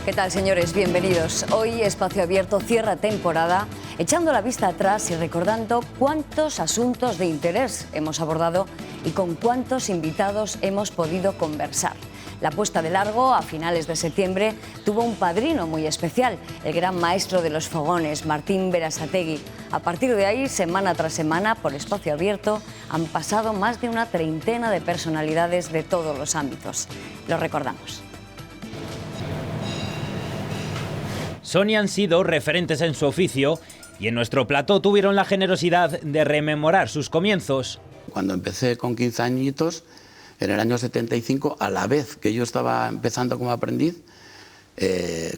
¿Qué tal, señores? Bienvenidos. Hoy Espacio Abierto cierra temporada echando la vista atrás y recordando cuántos asuntos de interés hemos abordado y con cuántos invitados hemos podido conversar. La puesta de largo, a finales de septiembre, tuvo un padrino muy especial, el gran maestro de los fogones, Martín Berasategui. A partir de ahí, semana tras semana, por Espacio Abierto, han pasado más de una treintena de personalidades de todos los ámbitos. Lo recordamos. Son y han sido referentes en su oficio y en nuestro plató tuvieron la generosidad de rememorar sus comienzos. Cuando empecé con 15 añitos, en el año 75, a la vez que yo estaba empezando como aprendiz,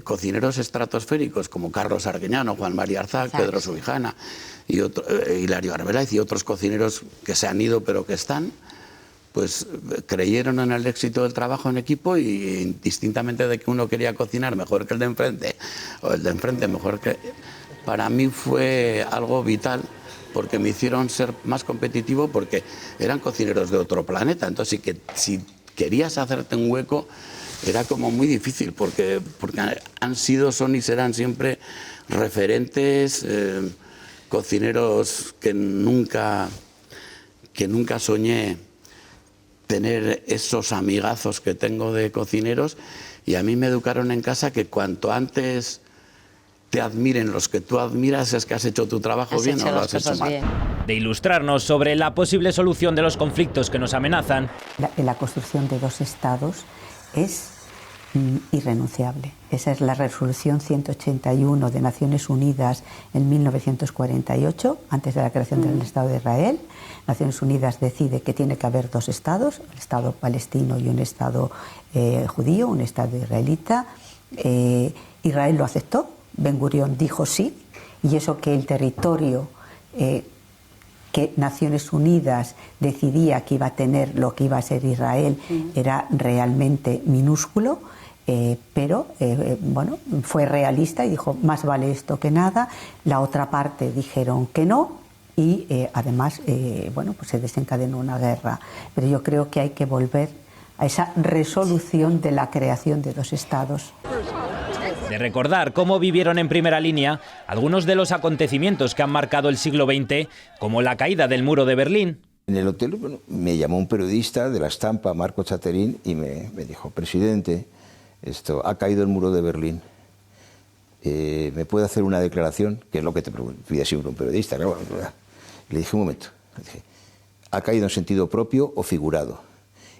cocineros estratosféricos como Carlos Arguiñano, Juan María Arzac, Pedro Subijana, y Hilario Arbeláez y otros cocineros que se han ido pero que están, pues creyeron en el éxito del trabajo en equipo y indistintamente de que uno quería cocinar mejor que el de enfrente o el de enfrente mejor que... Para mí fue algo vital porque me hicieron ser más competitivo porque eran cocineros de otro planeta. Entonces si querías hacerte un hueco era como muy difícil porque han sido, son y serán siempre referentes, cocineros que nunca soñé tener esos amigazos que tengo de cocineros, y a mí me educaron en casa que cuanto antes te admiren los que tú admiras es que has hecho tu trabajo bien o lo has hecho mal. De ilustrarnos sobre la posible solución de los conflictos que nos amenazan. La construcción de dos estados es irrenunciable. Esa es la resolución 181 de Naciones Unidas en 1948, antes de la creación del Estado de Israel. Naciones Unidas decide que tiene que haber dos estados, un Estado palestino y un Estado judío, un Estado israelita. Israel lo aceptó, Ben Gurión dijo sí, y eso que el territorio que Naciones Unidas decidía que iba a tener lo que iba a ser Israel era realmente minúsculo. Pero bueno, fue realista y dijo más vale esto que nada. La otra parte dijeron que no y además bueno, pues se desencadenó una guerra. Pero yo creo que hay que volver a esa resolución de la creación de dos estados. De recordar cómo vivieron en primera línea algunos de los acontecimientos que han marcado el siglo XX, como la caída del muro de Berlín. En el hotel, bueno, me llamó un periodista de La Stampa, Marco Chaterín, y me dijo: presidente, ha caído el muro de Berlín. ¿Me puede hacer una declaración? Que es lo que te pide siempre un periodista. Claro. Le dije: un momento. ¿Ha caído en sentido propio o figurado?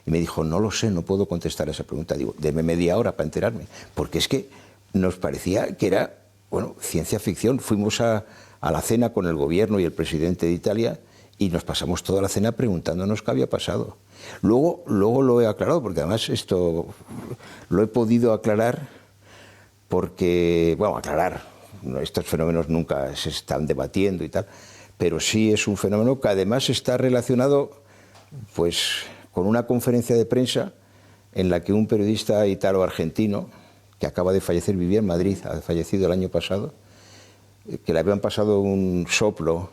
Y me dijo: no lo sé, no puedo contestar esa pregunta. Digo: deme media hora para enterarme. Porque es que nos parecía que era, bueno, ciencia ficción. Fuimos a la cena con el gobierno y el presidente de Italia y nos pasamos toda la cena preguntándonos qué había pasado. Luego lo he aclarado, porque además esto lo he podido aclarar porque, bueno, aclarar, estos fenómenos nunca se están debatiendo y tal, pero sí es un fenómeno que además está relacionado pues con una conferencia de prensa en la que un periodista italo-argentino que acaba de fallecer, vivía en Madrid, ha fallecido el año pasado, que le habían pasado un soplo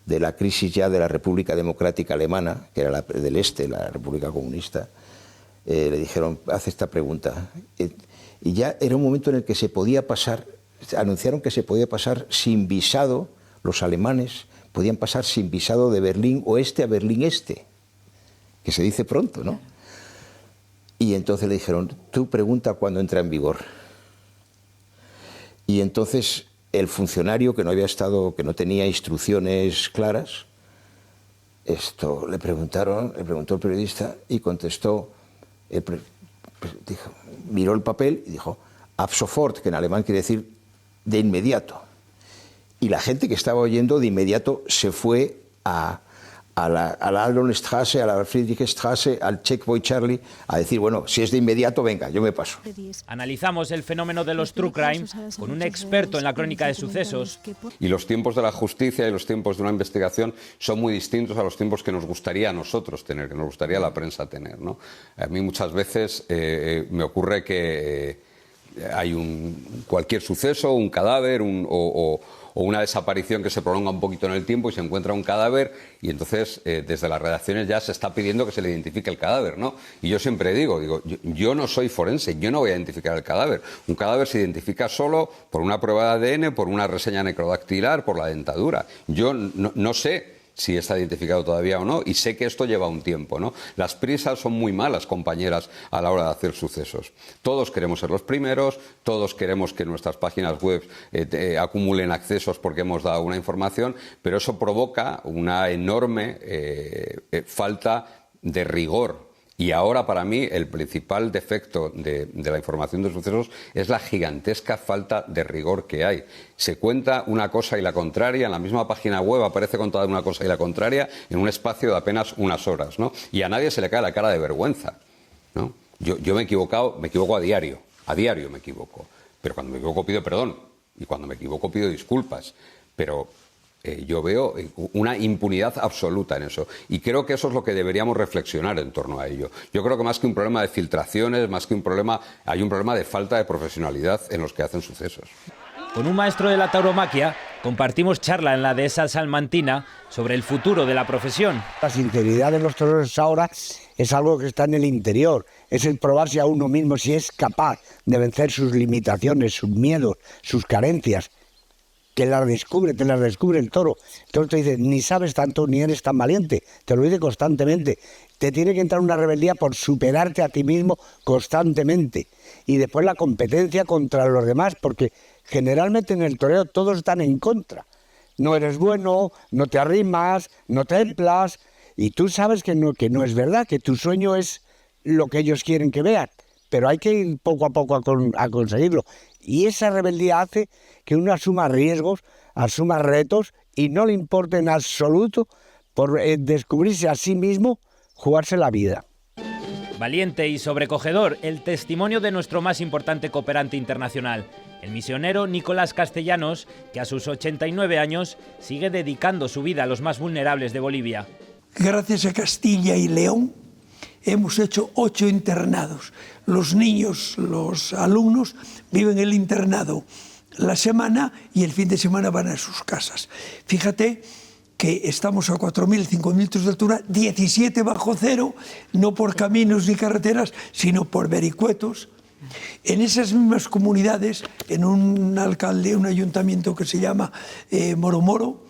de la crisis ya de la República Democrática Alemana, que era la del Este, la República Comunista, le dijeron: haz esta pregunta. Y ya era un momento en el que se podía pasar, anunciaron que se podía pasar sin visado, los alemanes podían pasar sin visado de Berlín Oeste a Berlín Este, que se dice pronto, ¿no? Y entonces le dijeron: tú pregunta cuándo entra en vigor. Y entonces el funcionario que no había estado, que no tenía instrucciones claras, le preguntó el periodista y contestó, miró el papel y dijo: ab sofort, que en alemán quiere decir de inmediato. Y la gente que estaba oyendo de inmediato se fue a la Adlonstrasse, a la Friedrichstrasse, al Checkpoint Charlie, a decir: bueno, si es de inmediato, venga, yo me paso. Analizamos el fenómeno de los true crime con un experto en la crónica de sucesos. Y los tiempos de la justicia y los tiempos de una investigación son muy distintos a los tiempos que nos gustaría a nosotros tener, que nos gustaría a la prensa tener, ¿no? A mí muchas veces me ocurre que hay cualquier suceso, un cadáver o o una desaparición que se prolonga un poquito en el tiempo y se encuentra un cadáver y entonces desde las redacciones ya se está pidiendo que se le identifique el cadáver, ¿no? Y yo siempre digo, yo no soy forense, yo no voy a identificar el cadáver. Un cadáver se identifica solo por una prueba de ADN, por una reseña necrodactilar, por la dentadura. Yo no sé si está identificado todavía o no, y sé que esto lleva un tiempo, ¿no? Las prisas son muy malas compañeras a la hora de hacer sucesos. Todos queremos ser los primeros, todos queremos que nuestras páginas web acumulen accesos porque hemos dado una información, pero eso provoca una enorme falta de rigor. Y ahora, para mí, el principal defecto de la información de sucesos es la gigantesca falta de rigor que hay. Se cuenta una cosa y la contraria, en la misma página web aparece contada una cosa y la contraria en un espacio de apenas unas horas, ¿no? Y a nadie se le cae la cara de vergüenza, ¿no? Yo me equivoco a diario me equivoco. Pero cuando me equivoco pido perdón y cuando me equivoco pido disculpas. Pero yo veo una impunidad absoluta en eso y creo que eso es lo que deberíamos reflexionar en torno a ello. Yo creo que más que un problema de filtraciones, más que un problema, hay un problema de falta de profesionalidad en los que hacen sucesos. Con un maestro de la tauromaquia compartimos charla en la dehesa salmantina sobre el futuro de la profesión. La sinceridad de los toreros ahora es algo que está en el interior, es el probarse a uno mismo si es capaz de vencer sus limitaciones, sus miedos, sus carencias. Que te las descubre el toro. Entonces te dice, ni sabes tanto ni eres tan valiente, te lo dice constantemente. Te tiene que entrar una rebeldía por superarte a ti mismo constantemente. Y después la competencia contra los demás, porque generalmente en el toreo todos están en contra. No eres bueno, no te arrimas, no templas, y tú sabes que no es verdad, que tu sueño es lo que ellos quieren que vean. Pero hay que ir poco a poco a conseguirlo. Y esa rebeldía hace que uno asuma riesgos, asuma retos y no le importe en absoluto por descubrirse a sí mismo, jugarse la vida. Valiente y sobrecogedor el testimonio de nuestro más importante cooperante internacional, el misionero Nicolás Castellanos, que a sus 89 años sigue dedicando su vida a los más vulnerables de Bolivia. Gracias a Castilla y León hemos hecho 8 internados. Los niños, los alumnos, viven en el internado la semana y el fin de semana van a sus casas. Fíjate que estamos a 4.000, 5.000 metros de altura, 17 bajo cero, no por caminos ni carreteras, sino por vericuetos. En esas mismas comunidades, en un ayuntamiento que se llama Moromoro,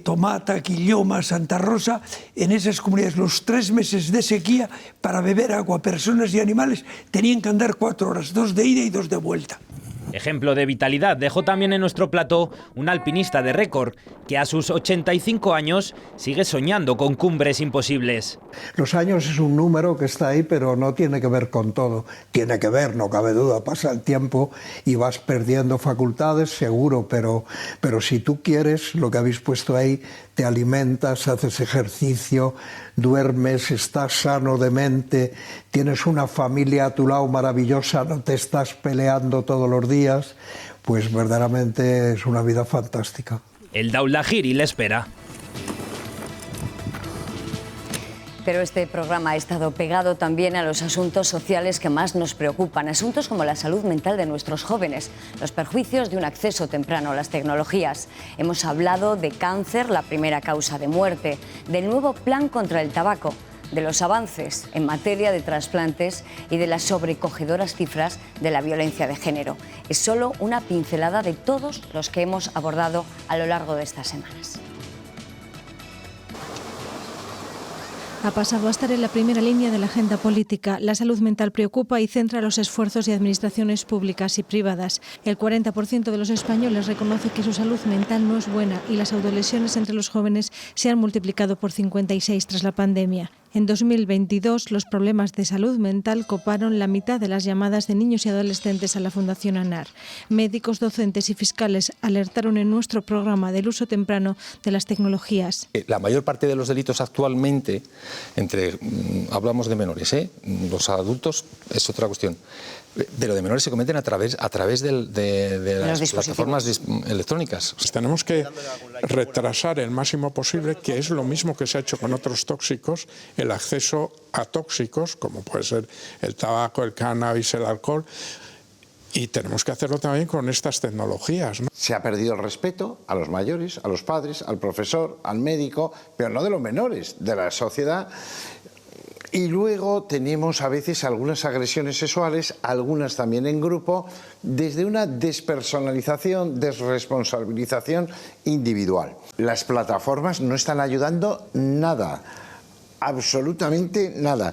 Tomata, Quilloma, Santa Rosa, en esas comunidades los 3 meses de sequía para beber agua, personas y animales, tenían que andar 4 horas, 2 de ida y 2 de vuelta. Ejemplo de vitalidad dejó también en nuestro plató un alpinista de récord que a sus 85 años sigue soñando con cumbres imposibles. Los años es un número que está ahí, pero no tiene que ver con todo. Tiene que ver, no cabe duda, pasa el tiempo y vas perdiendo facultades, seguro, pero si tú quieres, lo que habéis puesto ahí, te alimentas, haces ejercicio, duermes, estás sano de mente, tienes una familia a tu lado maravillosa, no te estás peleando todos los días, pues verdaderamente es una vida fantástica. El Daulahiri le espera. Pero este programa ha estado pegado también a los asuntos sociales que más nos preocupan, asuntos como la salud mental de nuestros jóvenes, los perjuicios de un acceso temprano a las tecnologías. Hemos hablado de cáncer, la primera causa de muerte, del nuevo plan contra el tabaco, de los avances en materia de trasplantes y de las sobrecogedoras cifras de la violencia de género. Es solo una pincelada de todos los que hemos abordado a lo largo de estas semanas. Ha pasado a estar en la primera línea de la agenda política. La salud mental preocupa y centra los esfuerzos de administraciones públicas y privadas. El 40% de los españoles reconoce que su salud mental no es buena y las autolesiones entre los jóvenes se han multiplicado por 56 tras la pandemia. En 2022, los problemas de salud mental coparon la mitad de las llamadas de niños y adolescentes a la Fundación ANAR. Médicos, docentes y fiscales alertaron en nuestro programa del uso temprano de las tecnologías. La mayor parte de los delitos actualmente, hablamos de menores, los adultos es otra cuestión, pero de menores se cometen a través de las plataformas electrónicas. Pues tenemos que retrasar el máximo posible, que es lo mismo que se ha hecho con otros tóxicos, el acceso a tóxicos, como puede ser el tabaco, el cannabis, el alcohol, Y tenemos que hacerlo también con estas tecnologías, ¿no? Se ha perdido el respeto a los mayores, a los padres, al profesor, al médico, pero no de los menores, de la sociedad. Y luego tenemos a veces algunas agresiones sexuales, algunas también en grupo, desde una despersonalización, desresponsabilización individual. Las plataformas no están ayudando nada, absolutamente nada.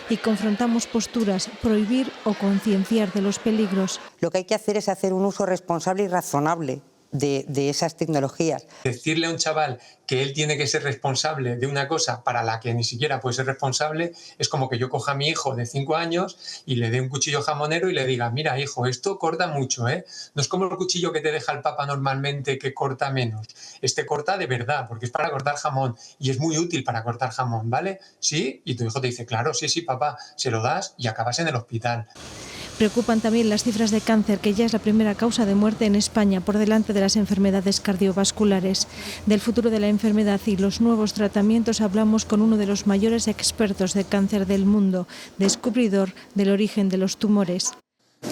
Y confrontamos posturas, prohibir o concienciar de los peligros. Lo que hay que hacer es hacer un uso responsable y razonable de esas tecnologías. Decirle a un chaval que él tiene que ser responsable de una cosa para la que ni siquiera puede ser responsable es como que yo coja a mi hijo de 5 años y le dé un cuchillo jamonero y le diga, mira hijo, esto corta mucho, ¿eh? No es como el cuchillo que te deja el Papa normalmente que corta menos. Este corta de verdad porque es para cortar jamón y es muy útil para cortar jamón, ¿vale? ¿Sí? Y tu hijo te dice, claro, sí, sí, papá, se lo das y acabas en el hospital. Preocupan también las cifras de cáncer, que ya es la primera causa de muerte en España, por delante de las enfermedades cardiovasculares. Del futuro de la enfermedad y los nuevos tratamientos hablamos con uno de los mayores expertos de cáncer del mundo, descubridor del origen de los tumores.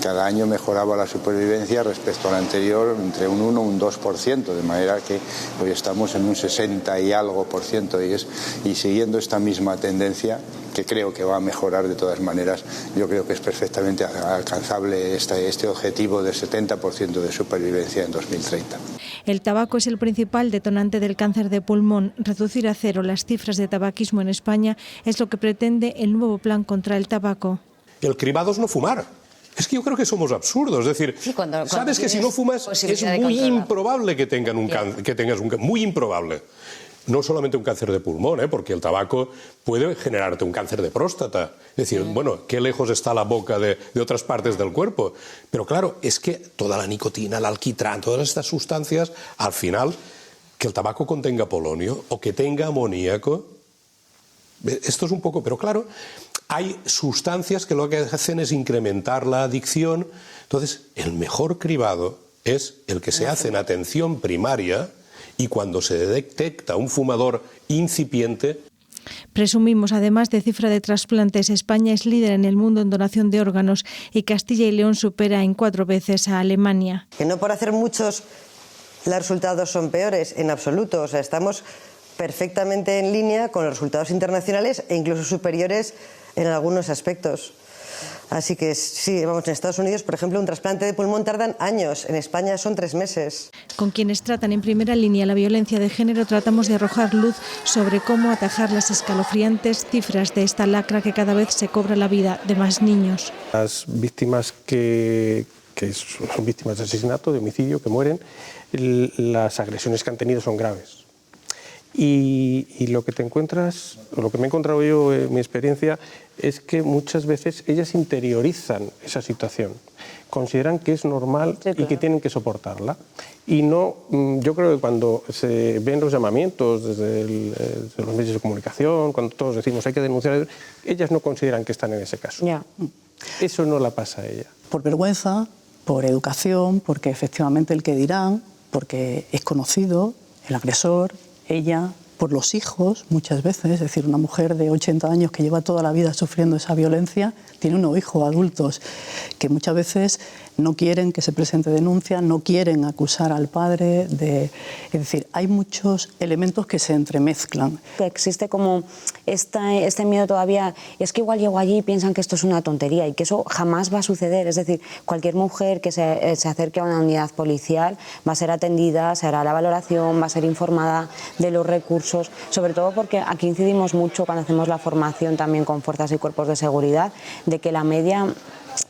Cada año mejoraba la supervivencia respecto al anterior entre un 1 y un 2%, de manera que hoy estamos en un 60 y algo por ciento y siguiendo esta misma tendencia, que creo que va a mejorar de todas maneras, yo creo que es perfectamente alcanzable este objetivo del 70% de supervivencia en 2030. El tabaco es el principal detonante del cáncer de pulmón. Reducir a cero las cifras de tabaquismo en España es lo que pretende el nuevo plan contra el tabaco. El cribado es no fumar. Es que yo creo que somos absurdos. Es decir, sí, sabes que si no fumas es muy improbable que tengas un cáncer, muy improbable. No solamente un cáncer de pulmón, porque el tabaco puede generarte un cáncer de próstata. Es decir, bueno, qué lejos está la boca de otras partes del cuerpo. Pero claro, es que toda la nicotina, el alquitrán, todas estas sustancias, al final, que el tabaco contenga polonio o que tenga amoníaco, esto es un poco... Pero claro, hay sustancias que lo que hacen es incrementar la adicción. Entonces, el mejor cribado es el que se hace en atención primaria y cuando se detecta un fumador incipiente. Presumimos, además de cifra de trasplantes, España es líder en el mundo en donación de órganos y Castilla y León supera en 4 veces a Alemania. Que no por hacer muchos los resultados son peores, en absoluto. O sea, estamos perfectamente en línea con los resultados internacionales e incluso superiores en algunos aspectos. Así que sí, vamos, en Estados Unidos, por ejemplo, un trasplante de pulmón tardan años, en España son 3 meses. Con quienes tratan en primera línea la violencia de género tratamos de arrojar luz sobre cómo atajar las escalofriantes cifras de esta lacra que cada vez se cobra la vida de más niños. Las víctimas que son víctimas de asesinato, de homicidio, que mueren, las agresiones que han tenido son graves. Y lo que te encuentras, o lo que me he encontrado yo en mi experiencia, es que muchas veces ellas interiorizan esa situación, consideran que es normal, sí, claro, y que tienen que soportarla. Y no, yo creo que cuando se ven los llamamientos desde los medios de comunicación, cuando todos decimos hay que denunciar, ellas no consideran que están en ese caso. Yeah. Eso no la pasa a ella. Por vergüenza, por educación, porque efectivamente el que dirán, porque es conocido, el agresor, ella, por los hijos muchas veces, es decir, una mujer de 80 años que lleva toda la vida sufriendo esa violencia, tiene unos hijos adultos que muchas veces no quieren que se presente denuncia, no quieren acusar al padre de... Es decir, hay muchos elementos que se entremezclan. Existe como este miedo todavía, es que igual llego allí y piensan que esto es una tontería y que eso jamás va a suceder. Es decir, cualquier mujer que se acerque a una unidad policial va a ser atendida, se hará la valoración, va a ser informada de los recursos, sobre todo porque aquí incidimos mucho cuando hacemos la formación también con fuerzas y cuerpos de seguridad, de que la media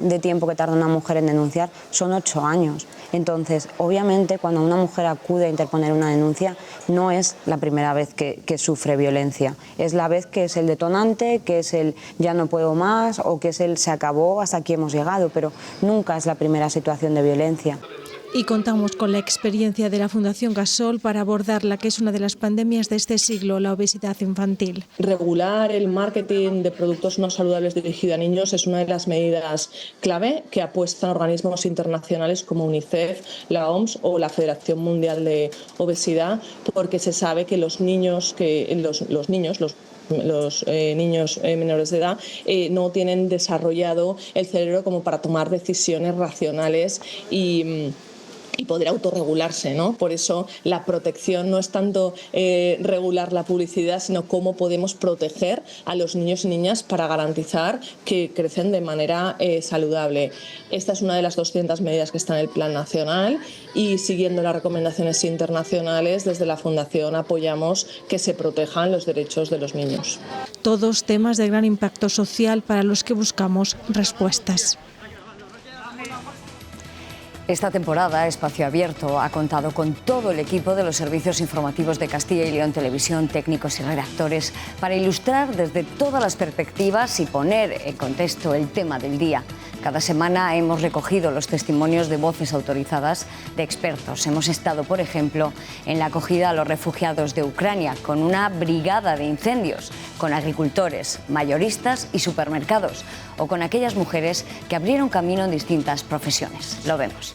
de tiempo que tarda una mujer en denunciar son 8 años. Entonces, obviamente, cuando una mujer acude a interponer una denuncia, no es la primera vez que sufre violencia. Es la vez que es el detonante, que es el ya no puedo más o que es el se acabó, hasta aquí hemos llegado, pero nunca es la primera situación de violencia. Y contamos con la experiencia de la Fundación Gasol para abordar la que es una de las pandemias de este siglo, la obesidad infantil. Regular el marketing de productos no saludables dirigido a niños es una de las medidas clave que apuestan organismos internacionales como UNICEF, la OMS o la Federación Mundial de Obesidad, porque se sabe que los niños menores de edad no tienen desarrollado el cerebro como para tomar decisiones racionales y poder autorregularse, ¿no? Por eso la protección no es tanto regular la publicidad, sino cómo podemos proteger a los niños y niñas para garantizar que crecen de manera saludable. Esta es una de las 200 medidas que está en el Plan Nacional y siguiendo las recomendaciones internacionales, desde la Fundación apoyamos que se protejan los derechos de los niños. Todos temas de gran impacto social para los que buscamos respuestas. Esta temporada, Espacio Abierto ha contado con todo el equipo de los servicios informativos de Castilla y León Televisión, técnicos y redactores, para ilustrar desde todas las perspectivas y poner en contexto el tema del día. Cada semana hemos recogido los testimonios de voces autorizadas de expertos. Hemos estado, por ejemplo, en la acogida a los refugiados de Ucrania, con una brigada de incendios, con agricultores, mayoristas y supermercados, o con aquellas mujeres que abrieron camino en distintas profesiones. Lo vemos.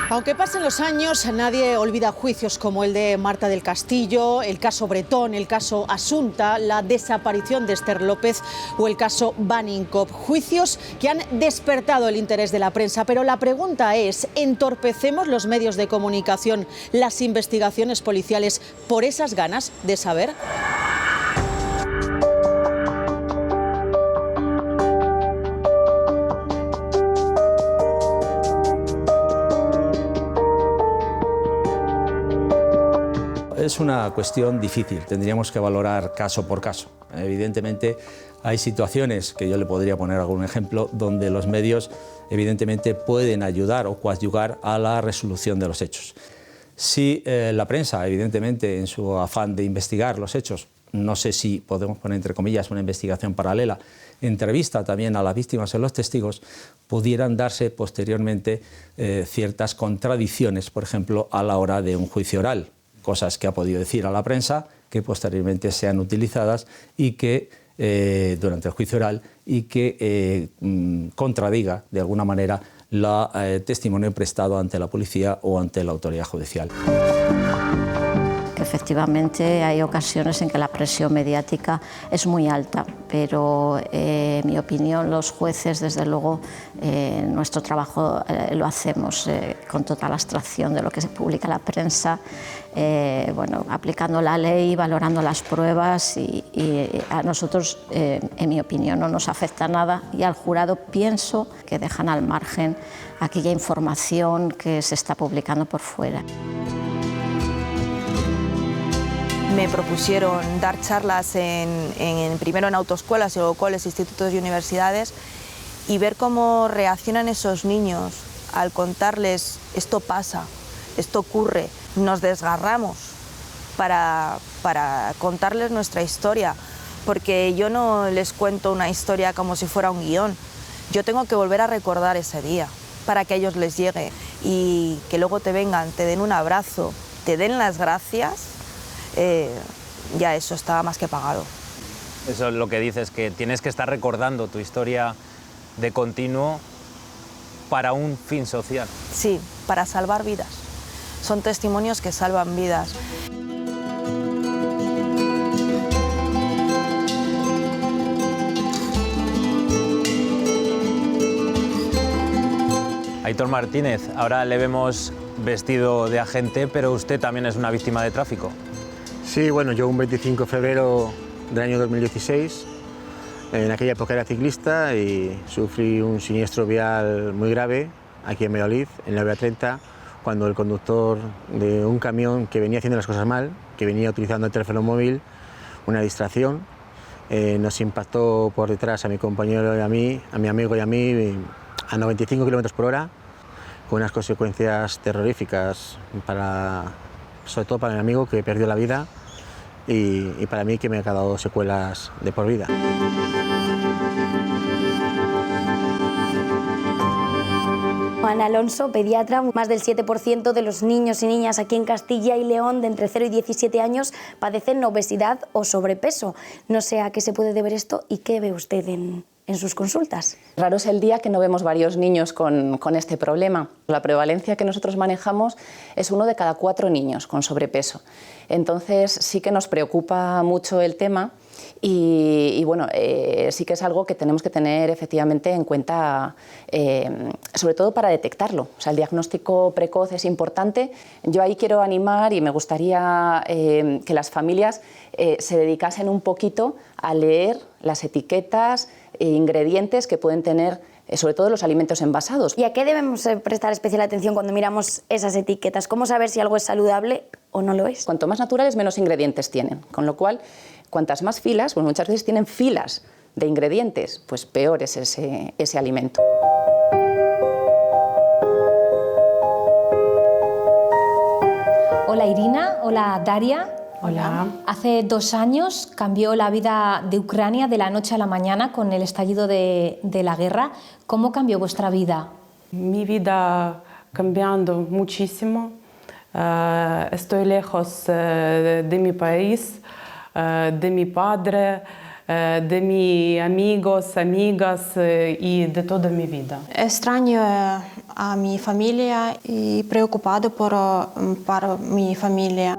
Aunque pasen los años, nadie olvida juicios como el de Marta del Castillo, el caso Bretón, el caso Asunta, la desaparición de Esther López o el caso Baninkoff. Juicios que han despertado el interés de la prensa. Pero la pregunta es, ¿entorpecemos los medios de comunicación las investigaciones policiales por esas ganas de saber? Es una cuestión difícil, tendríamos que valorar caso por caso. Evidentemente hay situaciones, que yo le podría poner algún ejemplo, donde los medios evidentemente pueden ayudar o coadyuvar a la resolución de los hechos. Si la prensa, evidentemente, en su afán de investigar los hechos, no sé si podemos poner entre comillas una investigación paralela, entrevista también a las víctimas y a los testigos, pudieran darse posteriormente ciertas contradicciones, por ejemplo, a la hora de un juicio oral. Cosas que ha podido decir a la prensa, que posteriormente sean utilizadas y que durante el juicio oral y que contradiga de alguna manera el testimonio prestado ante la policía o ante la autoridad judicial. Efectivamente, hay ocasiones en que la presión mediática es muy alta, pero en mi opinión los jueces, desde luego, nuestro trabajo lo hacemos con total abstracción de lo que se publica en la prensa, aplicando la ley, valorando las pruebas y a nosotros, en mi opinión, no nos afecta nada y al jurado pienso que dejan al margen aquella información que se está publicando por fuera. Me propusieron dar charlas primero en autoescuelas y luego coles, institutos y universidades y ver cómo reaccionan esos niños al contarles esto pasa, esto ocurre, nos desgarramos para contarles nuestra historia, porque yo no les cuento una historia como si fuera un guión, yo tengo que volver a recordar ese día para que a ellos les llegue y que luego te vengan, te den un abrazo, te den las gracias. Ya eso está más que pagado. Eso es lo que dices, que tienes que estar recordando tu historia de continuo para un fin social. Sí, para salvar vidas. Son testimonios que salvan vidas. Aitor Martínez, ahora le vemos vestido de agente, pero usted también es una víctima de tráfico. Sí, bueno, yo un 25 de febrero del año 2016, en aquella época era ciclista y sufrí un siniestro vial muy grave aquí en Valladolid, en la vía30, cuando el conductor de un camión que venía haciendo las cosas mal, que venía utilizando el teléfono móvil, una distracción, nos impactó por detrás a mi compañero y a mí, a mi amigo y a mí, a 95 km por hora, con unas consecuencias terroríficas, sobre todo para mi amigo que perdió la vida y para mí que me ha quedado secuelas de por vida. Juan Alonso, pediatra, más del 7% de los niños y niñas aquí en Castilla y León de entre 0 y 17 años padecen obesidad o sobrepeso. No sé a qué se puede deber esto y qué ve usted en sus consultas. Raro es el día que no vemos varios niños con este problema. La prevalencia que nosotros manejamos es 1 de cada 4 niños con sobrepeso. Entonces sí que nos preocupa mucho el tema y bueno, sí que es algo que tenemos que tener efectivamente en cuenta, sobre todo para detectarlo. O sea, el diagnóstico precoz es importante. Yo ahí quiero animar y me gustaría que las familias se dedicasen un poquito a leer las etiquetas e ingredientes que pueden tener, sobre todo los alimentos envasados. ¿Y a qué debemos prestar especial atención cuando miramos esas etiquetas? ¿Cómo saber si algo es saludable o no lo es? Cuanto más naturales, menos ingredientes tienen. Con lo cual, cuantas más filas, pues muchas veces tienen filas de ingredientes, pues peor es ese alimento. Hola Irina, hola Daria. Hola. Hace 2 años cambió la vida de Ucrania de la noche a la mañana con el estallido de la guerra. ¿Cómo cambió vuestra vida? Mi vida cambiando muchísimo. Estoy lejos de mi país, de mi padre, de mis amigos, amigas y de toda mi vida. Extraño a mi familia y preocupado por mi familia.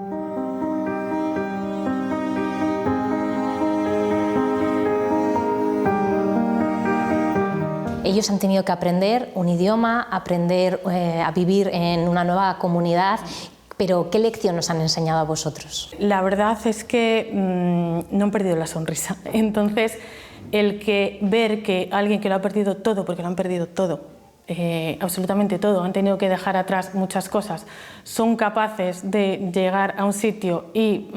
Ellos han tenido que aprender un idioma, aprender a vivir en una nueva comunidad, pero ¿qué lección nos han enseñado a vosotros? La verdad es que no han perdido la sonrisa. Entonces, ver que alguien que lo ha perdido todo, porque lo han perdido todo, absolutamente todo, han tenido que dejar atrás muchas cosas, son capaces de llegar a un sitio y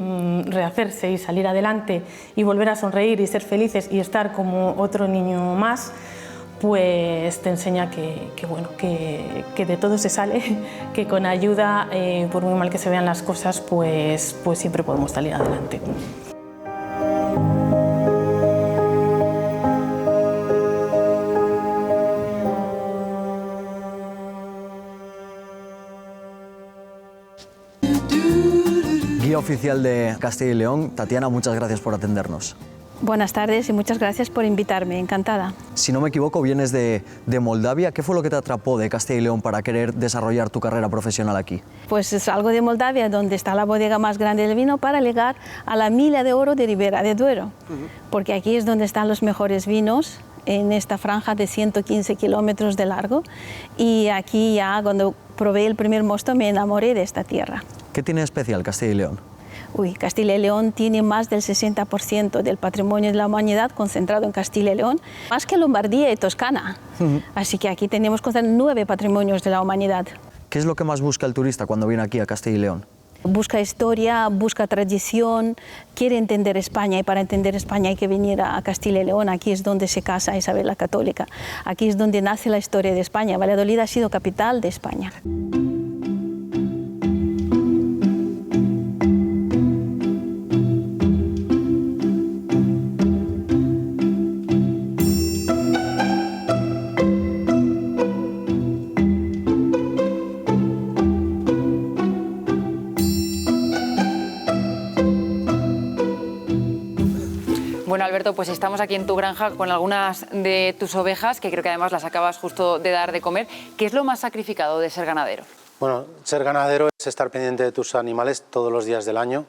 rehacerse y salir adelante y volver a sonreír y ser felices y estar como otro niño más, pues te enseña que de todo se sale, que con ayuda, por muy mal que se vean las cosas, pues siempre podemos salir adelante. Guía oficial de Castilla y León, Tatiana, muchas gracias por atendernos. Buenas tardes y muchas gracias por invitarme, encantada. Si no me equivoco, vienes de Moldavia. ¿Qué fue lo que te atrapó de Castilla y León para querer desarrollar tu carrera profesional aquí? Pues es algo de Moldavia, donde está la bodega más grande del vino, para llegar a la milla de oro de Ribera de Duero, porque aquí es donde están los mejores vinos, en esta franja de 115 kilómetros de largo, y aquí ya cuando probé el primer mosto me enamoré de esta tierra. ¿Qué tiene de especial Castilla y León? Castilla y León tiene más del 60% del patrimonio de la humanidad concentrado en Castilla y León, más que Lombardía y Toscana. Así que aquí tenemos 9 patrimonios de la humanidad. ¿Qué es lo que más busca el turista cuando viene aquí a Castilla y León? Busca historia, busca tradición, quiere entender España, y para entender España hay que venir a Castilla y León. Aquí es donde se casa Isabel la Católica, aquí es donde nace la historia de España. Valladolid ha sido capital de España. Bueno, Alberto, pues estamos aquí en tu granja con algunas de tus ovejas, que creo que además las acabas justo de dar de comer. ¿Qué es lo más sacrificado de ser ganadero? Bueno, ser ganadero es estar pendiente de tus animales todos los días del año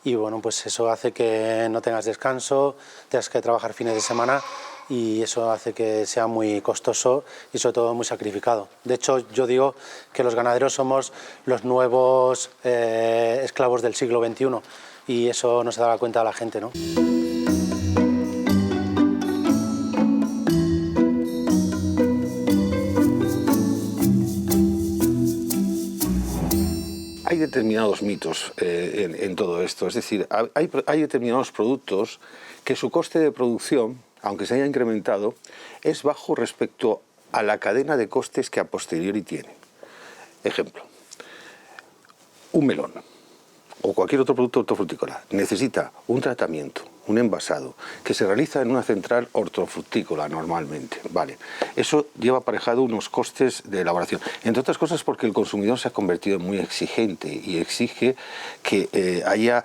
y bueno, pues eso hace que no tengas descanso, tengas que trabajar fines de semana y eso hace que sea muy costoso y sobre todo muy sacrificado. De hecho, yo digo que los ganaderos somos los nuevos esclavos del siglo XXI y eso no se da cuenta la gente, ¿no? Hay determinados mitos en todo esto, es decir, hay determinados productos que su coste de producción, aunque se haya incrementado, es bajo respecto a la cadena de costes que a posteriori tiene. Ejemplo, un melón. o cualquier otro producto hortofrutícola necesita un tratamiento, un envasado, que se realiza en una central hortofrutícola normalmente, ¿vale? Eso lleva aparejado unos costes de elaboración, entre otras cosas porque el consumidor se ha convertido en muy exigente y exige que haya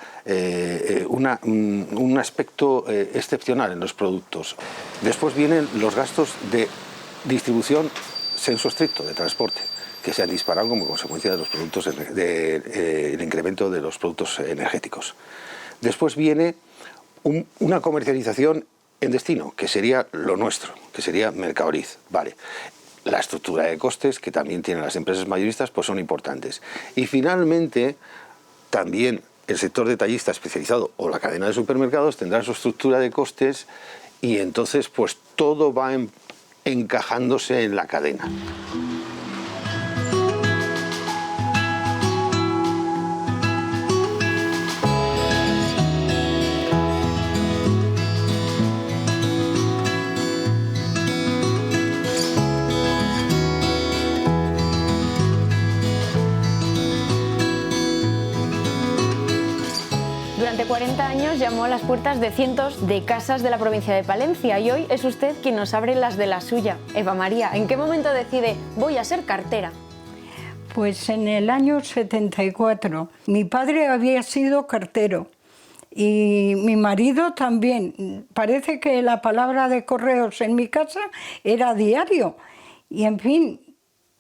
un aspecto excepcional en los productos. Después vienen los gastos de distribución sensu stricto, de transporte, que se han disparado como consecuencia de los productos del incremento de los productos energéticos. Después viene una comercialización en destino, que sería lo nuestro, que sería Mercadoriz, vale. La estructura de costes que también tienen las empresas mayoristas pues son importantes. Y finalmente también el sector detallista especializado o la cadena de supermercados tendrá su estructura de costes y entonces pues todo va encajándose en la cadena. Durante 40 años llamó a las puertas de cientos de casas de la provincia de Palencia y hoy es usted quien nos abre las de la suya. Eva María, ¿en qué momento decide voy a ser cartera? Pues en el año 74. Mi padre había sido cartero y mi marido también. Parece que la palabra de correos en mi casa era diario y en fin...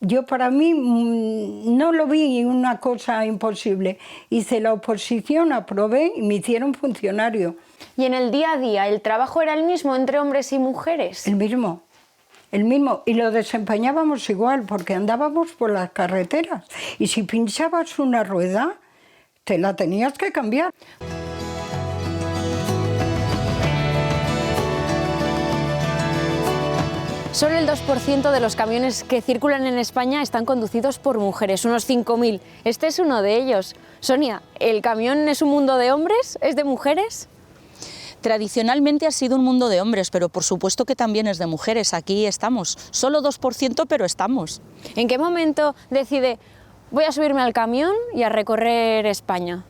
Yo para mí no lo vi una cosa imposible. Hice la oposición, aprobé y me hicieron funcionario. ¿Y en el día a día el trabajo era el mismo entre hombres y mujeres? El mismo. Y lo desempeñábamos igual porque andábamos por las carreteras. Y si pinchabas una rueda, te la tenías que cambiar. Solo el 2% de los camiones que circulan en España están conducidos por mujeres, unos 5.000. Este es uno de ellos. Sonia, ¿el camión es un mundo de hombres? ¿Es de mujeres? Tradicionalmente ha sido un mundo de hombres, pero por supuesto que también es de mujeres. Aquí estamos. Solo 2%, pero estamos. ¿En qué momento decide voy a subirme al camión y a recorrer España?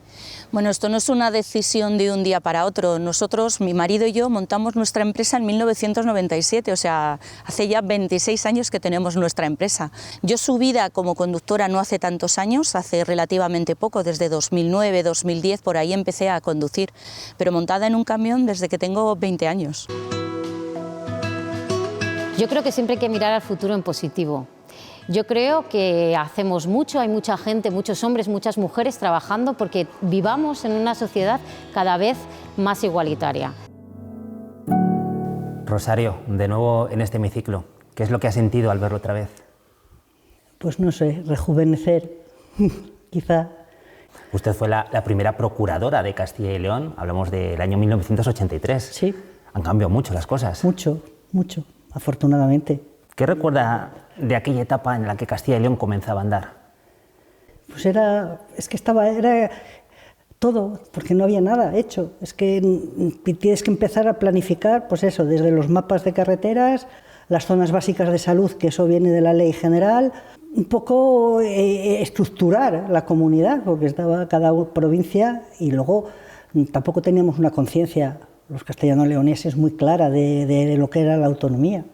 Bueno, esto no es una decisión de un día para otro. Nosotros, mi marido y yo, montamos nuestra empresa en 1997, o sea, hace ya 26 años que tenemos nuestra empresa. Yo subida como conductora no hace tantos años, hace relativamente poco, desde 2009, 2010, por ahí empecé a conducir, pero montada en un camión desde que tengo 20 años. Yo creo que siempre hay que mirar al futuro en positivo. Yo creo que hacemos mucho, hay mucha gente, muchos hombres, muchas mujeres trabajando porque vivamos en una sociedad cada vez más igualitaria. Rosario, de nuevo en este hemiciclo, ¿qué es lo que has sentido al verlo otra vez? Pues no sé, rejuvenecer, quizá. Usted fue la primera procuradora de Castilla y León, hablamos del año 1983. Sí. Han cambiado mucho las cosas. Mucho, afortunadamente. ¿Qué recuerda de aquella etapa en la que Castilla y León comenzaba a andar? Pues era todo, porque no había nada hecho. Es que tienes que empezar a planificar, pues eso, desde los mapas de carreteras, las zonas básicas de salud, que eso viene de la ley general, un poco estructurar la comunidad, porque estaba cada provincia y luego tampoco teníamos una conciencia, los castellano-leoneses, muy clara de lo que era la autonomía.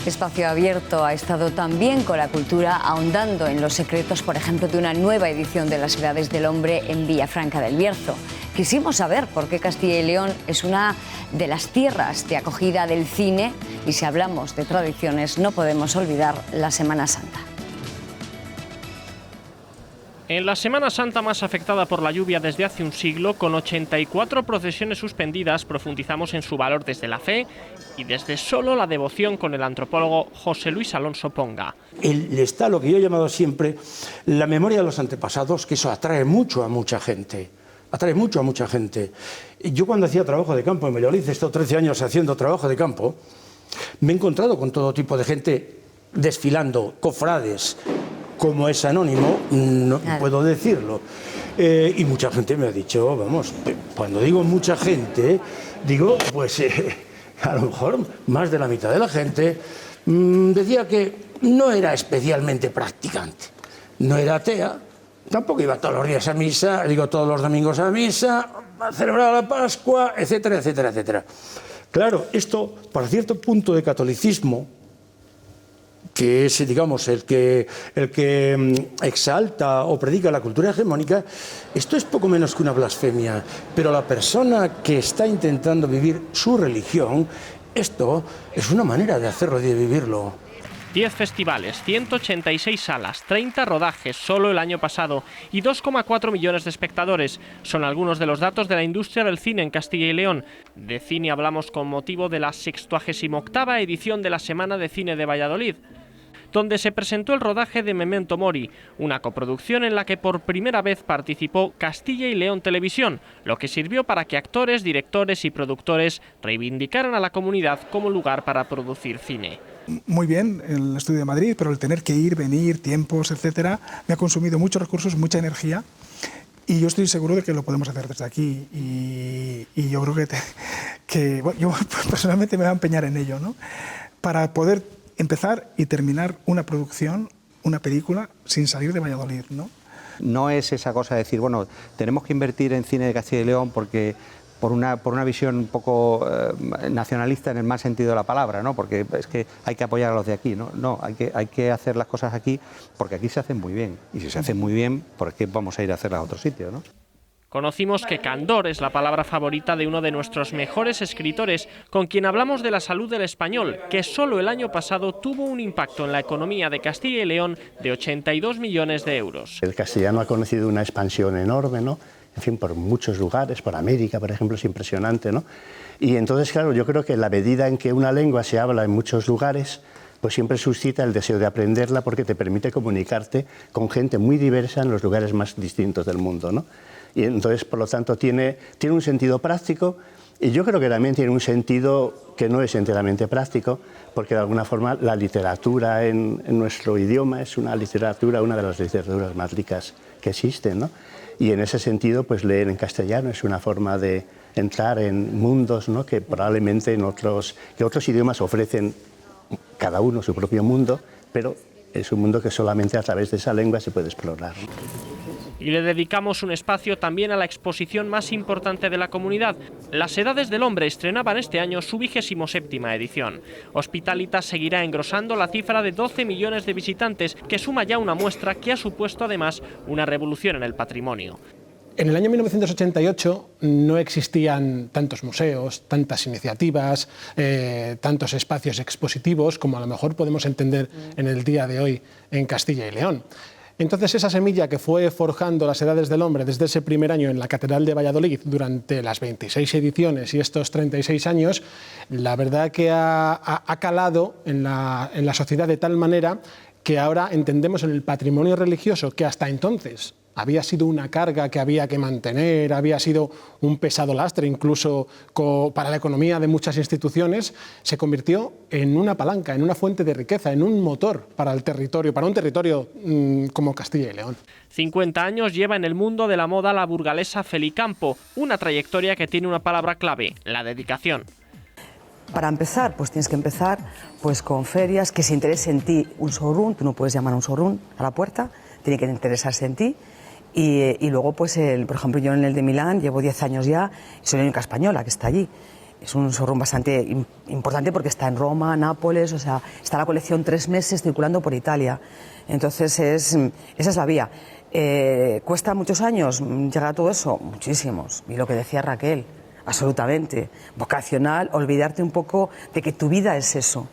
Espacio Abierto ha estado también con la cultura, ahondando en los secretos, por ejemplo, de una nueva edición de Las Edades del Hombre en Villafranca del Bierzo. Quisimos saber por qué Castilla y León es una de las tierras de acogida del cine y si hablamos de tradiciones no podemos olvidar la Semana Santa. En la Semana Santa más afectada por la lluvia desde hace un siglo, con 84 procesiones suspendidas, profundizamos en su valor desde la fe y desde solo la devoción con el antropólogo José Luis Alonso Ponga. Está lo que yo he llamado siempre la memoria de los antepasados, que eso atrae mucho a mucha gente. Yo cuando hacía trabajo de campo en Valladolid, he estado 13 años haciendo trabajo de campo, me he encontrado con todo tipo de gente desfilando, cofrades, como es anónimo, no puedo decirlo. Y mucha gente me ha dicho, vamos, cuando digo mucha gente, digo, pues a lo mejor más de la mitad de la gente decía que no era especialmente practicante, no era atea, tampoco iba todos los días a misa, todos los domingos a misa, a celebrar la Pascua, etcétera, etcétera, etcétera. Claro, esto, para cierto punto de catolicismo, que es, digamos, el que exalta o predica la cultura hegemónica, esto es poco menos que una blasfemia. Pero la persona que está intentando vivir su religión, esto es una manera de hacerlo y de vivirlo. 10 festivales, 186 salas, 30 rodajes solo el año pasado y 2,4 millones de espectadores. Son algunos de los datos de la industria del cine en Castilla y León. De cine hablamos con motivo de la 68ª edición de la Semana de Cine de Valladolid, donde se presentó el rodaje de Memento Mori, una coproducción en la que por primera vez participó Castilla y León Televisión, lo que sirvió para que actores, directores y productores reivindicaran a la comunidad como lugar para producir cine. Muy bien el estudio de Madrid, pero el tener que ir, venir, tiempos, etcétera, me ha consumido muchos recursos, mucha energía, y yo estoy seguro de que lo podemos hacer desde aquí, y yo creo que bueno, yo personalmente me voy a empeñar en ello, ¿no? Para poder empezar y terminar una producción, una película, sin salir de Valladolid, ¿no? No es esa cosa de decir, bueno, tenemos que invertir en cine de Castilla y León porque por una visión un poco nacionalista en el mal sentido de la palabra, ¿no? Porque es que hay que apoyar a los de aquí, ¿no? No, hay que hacer las cosas aquí porque aquí se hacen muy bien. Y si se hacen muy bien, ¿por qué vamos a ir a hacerlas a otro sitio, ¿no? Conocimos que candor es la palabra favorita de uno de nuestros mejores escritores, con quien hablamos de la salud del español, que solo el año pasado tuvo un impacto en la economía de Castilla y León de 82 millones de euros. El castellano ha conocido una expansión enorme, ¿no? En fin, por muchos lugares, por América, por ejemplo, es impresionante, ¿no? Y entonces, claro, yo creo que la medida en que una lengua se habla en muchos lugares, pues siempre suscita el deseo de aprenderla porque te permite comunicarte con gente muy diversa en los lugares más distintos del mundo, ¿no? Y entonces, por lo tanto, tiene un sentido práctico, y yo creo que también tiene un sentido que no es enteramente práctico, porque de alguna forma la literatura en nuestro idioma es una de las literaturas más ricas que existen, ¿no? Y en ese sentido, pues leer en castellano es una forma de entrar en mundos, ¿no? Que probablemente que otros idiomas ofrecen cada uno su propio mundo, pero es un mundo que solamente a través de esa lengua se puede explorar. Y le dedicamos un espacio también a la exposición más importante de la comunidad. Las Edades del Hombre estrenaban este año su 27ª edición. Hospitalitas seguirá engrosando la cifra de 12 millones de visitantes, que suma ya una muestra que ha supuesto además una revolución en el patrimonio. En el año 1988 no existían tantos museos, tantas iniciativas, tantos espacios expositivos como a lo mejor podemos entender en el día de hoy en Castilla y León. Entonces esa semilla que fue forjando las Edades del Hombre desde ese primer año en la Catedral de Valladolid durante las 26 ediciones y estos 36 años, la verdad que ha calado en la sociedad de tal manera que ahora entendemos en el patrimonio religioso que hasta entonces había sido una carga que había que mantener, había sido un pesado lastre incluso para la economía de muchas instituciones, se convirtió en una palanca, en una fuente de riqueza, en un motor para el territorio, para un territorio como Castilla y León. 50 años lleva en el mundo de la moda la burgalesa Feli Campo, una trayectoria que tiene una palabra clave, la dedicación. Para empezar, pues tienes que empezar pues con ferias, que se interese en ti un showroom, tú no puedes llamar a un showroom a la puerta, tiene que interesarse en ti. Y luego, pues, por ejemplo, yo en el de Milán llevo 10 años ya, y soy la única española que está allí. Es un showroom bastante importante porque está en Roma, Nápoles, o sea, está la colección 3 meses circulando por Italia. Entonces, esa es la vía. ¿Cuesta muchos años llegar a todo eso? Muchísimos. Y lo que decía Raquel, absolutamente. Vocacional, olvidarte un poco de que tu vida es eso.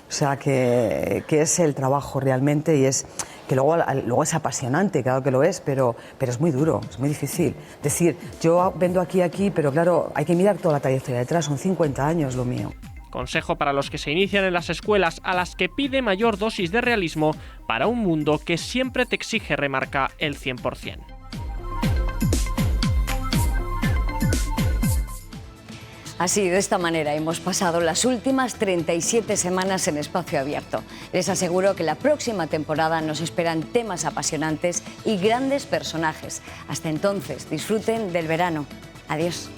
O sea, que es el trabajo realmente y es que luego es apasionante, claro que lo es, pero es muy duro, es muy difícil. Decir, yo vendo aquí, pero claro, hay que mirar toda la trayectoria detrás, son 50 años lo mío. Consejo para los que se inician en las escuelas, a las que pide mayor dosis de realismo para un mundo que siempre te exige, remarca, el 100%. Así, de esta manera, hemos pasado las últimas 37 semanas en Espacio Abierto. Les aseguro que la próxima temporada nos esperan temas apasionantes y grandes personajes. Hasta entonces, disfruten del verano. Adiós.